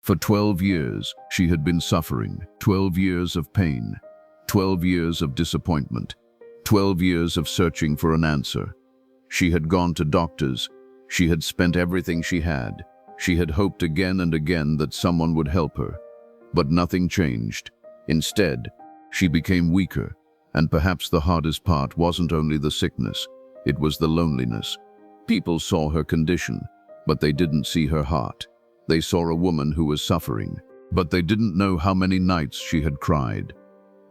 For 12 years, she had been suffering, 12 years of pain, 12 years of disappointment, 12 years of searching for an answer. She had gone to doctors. She had spent everything she had. She had hoped again and again that someone would help her. But nothing changed. Instead, she became weaker. And perhaps the hardest part wasn't only the sickness, it was the loneliness. People saw her condition, but they didn't see her heart. They saw a woman who was suffering, but they didn't know how many nights she had cried,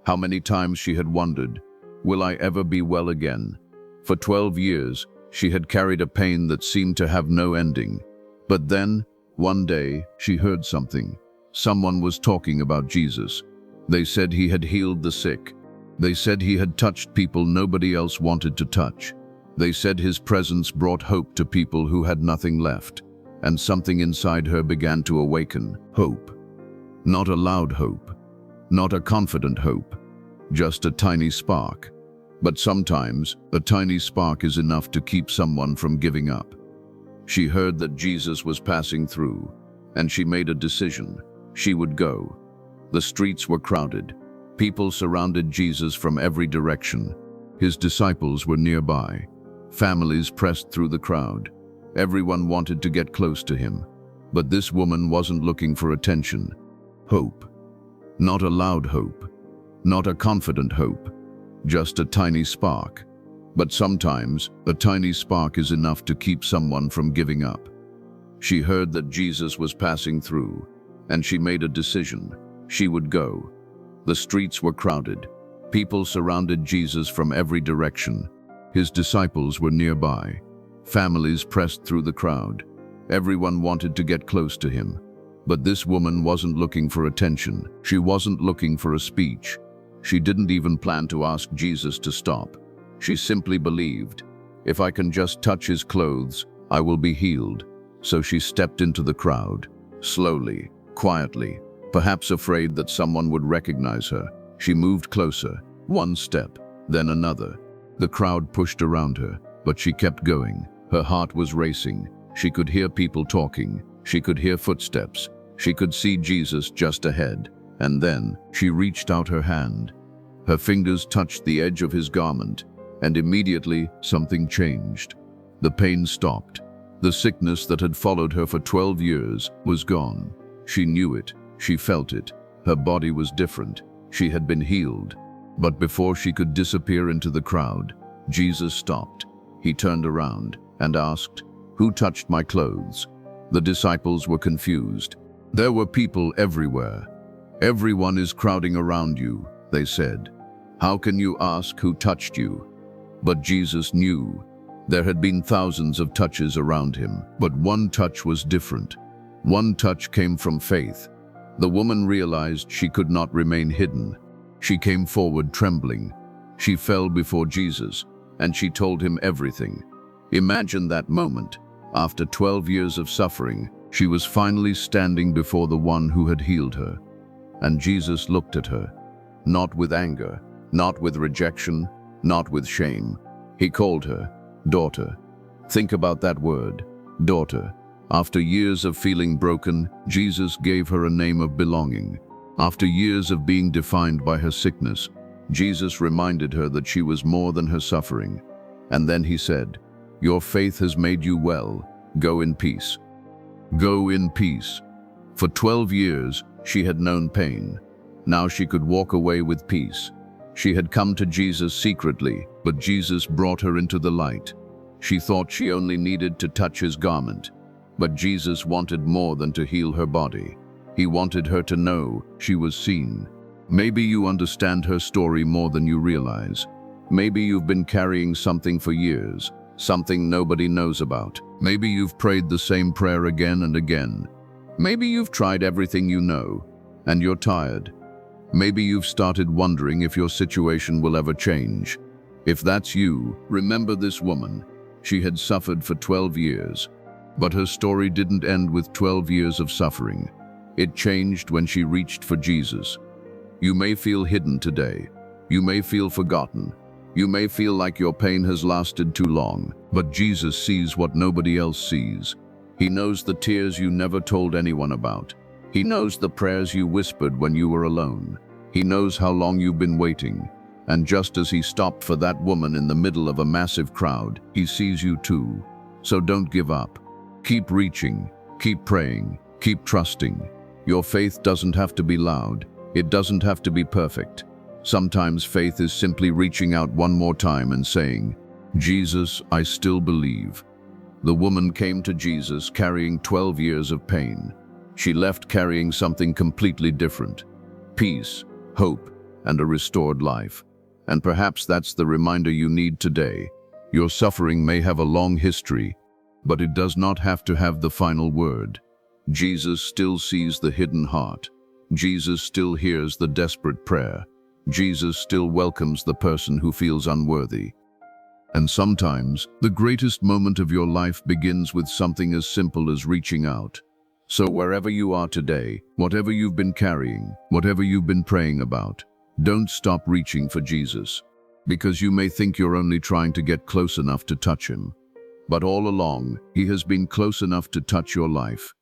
how many times she had wondered, will I ever be well again? For 12 years, she had carried a pain that seemed to have no ending. But then, one day, she heard something. Someone was talking about Jesus. They said he had healed the sick. They said he had touched people nobody else wanted to touch. They said his presence brought hope to people who had nothing left. And something inside her began to awaken. Hope. Not a loud hope. Not a confident hope. Just a tiny spark. But sometimes, a tiny spark is enough to keep someone from giving up. She heard that Jesus was passing through, and she made a decision. She would go. The streets were crowded. People surrounded Jesus from every direction. His disciples were nearby. Families pressed through the crowd. Everyone wanted to get close to him. But this woman wasn't looking for attention. Hope. Not a loud hope. Not a confident hope. Just a tiny spark. But sometimes, a tiny spark is enough to keep someone from giving up. She heard that Jesus was passing through, and she made a decision. She would go. The streets were crowded. People surrounded Jesus from every direction. His disciples were nearby. Families pressed through the crowd. Everyone wanted to get close to him. But this woman wasn't looking for attention. She wasn't looking for a speech. She didn't even plan to ask Jesus to stop. She simply believed, if I can just touch his clothes, I will be healed. So she stepped into the crowd, slowly, quietly, perhaps afraid that someone would recognize her. She moved closer, one step, then another. The crowd pushed around her, but she kept going. Her heart was racing. She could hear people talking. She could hear footsteps. She could see Jesus just ahead. And then she reached out her hand. Her fingers touched the edge of his garment, and immediately something changed. The pain stopped. The sickness that had followed her for 12 years was gone. She knew it. She felt it. Her body was different. She had been healed. But before she could disappear into the crowd, Jesus stopped. He turned around and asked, "Who touched my clothes?" The disciples were confused. There were people everywhere. "Everyone is crowding around you," they said. "How can you ask who touched you?" But Jesus knew. There had been thousands of touches around him, but one touch was different. One touch came from faith. The woman realized she could not remain hidden. She came forward trembling. She fell before Jesus, and she told him everything. Imagine that moment. After 12 years of suffering, she was finally standing before the one who had healed her. And Jesus looked at her, not with anger, not with rejection, not with shame. He called her, daughter. Think about that word, daughter. After years of feeling broken, Jesus gave her a name of belonging. After years of being defined by her sickness, Jesus reminded her that she was more than her suffering. And then he said, "Your faith has made you well. Go in peace." Go in peace. For 12 years, she had known pain. Now she could walk away with peace. She had come to Jesus secretly, but Jesus brought her into the light. She thought she only needed to touch his garment. But Jesus wanted more than to heal her body. He wanted her to know she was seen. Maybe you understand her story more than you realize. Maybe you've been carrying something for years, something nobody knows about. Maybe you've prayed the same prayer again and again. Maybe you've tried everything you know, and you're tired. Maybe you've started wondering if your situation will ever change. If that's you, remember this woman. She had suffered for 12 years. But her story didn't end with 12 years of suffering. It changed when she reached for Jesus. You may feel hidden today. You may feel forgotten. You may feel like your pain has lasted too long. But Jesus sees what nobody else sees. He knows the tears you never told anyone about. He knows the prayers you whispered when you were alone. He knows how long you've been waiting. And just as he stopped for that woman in the middle of a massive crowd, he sees you too. So don't give up. Keep reaching, keep praying, keep trusting. Your faith doesn't have to be loud. It doesn't have to be perfect. Sometimes faith is simply reaching out one more time and saying, "Jesus, I still believe." The woman came to Jesus carrying 12 years of pain. She left carrying something completely different: peace, hope, and a restored life. And perhaps that's the reminder you need today. Your suffering may have a long history, but it does not have to have the final word. Jesus still sees the hidden heart. Jesus still hears the desperate prayer. Jesus still welcomes the person who feels unworthy. And sometimes, the greatest moment of your life begins with something as simple as reaching out. So wherever you are today, whatever you've been carrying, whatever you've been praying about, don't stop reaching for Jesus. Because you may think you're only trying to get close enough to touch him. But all along, he has been close enough to touch your life.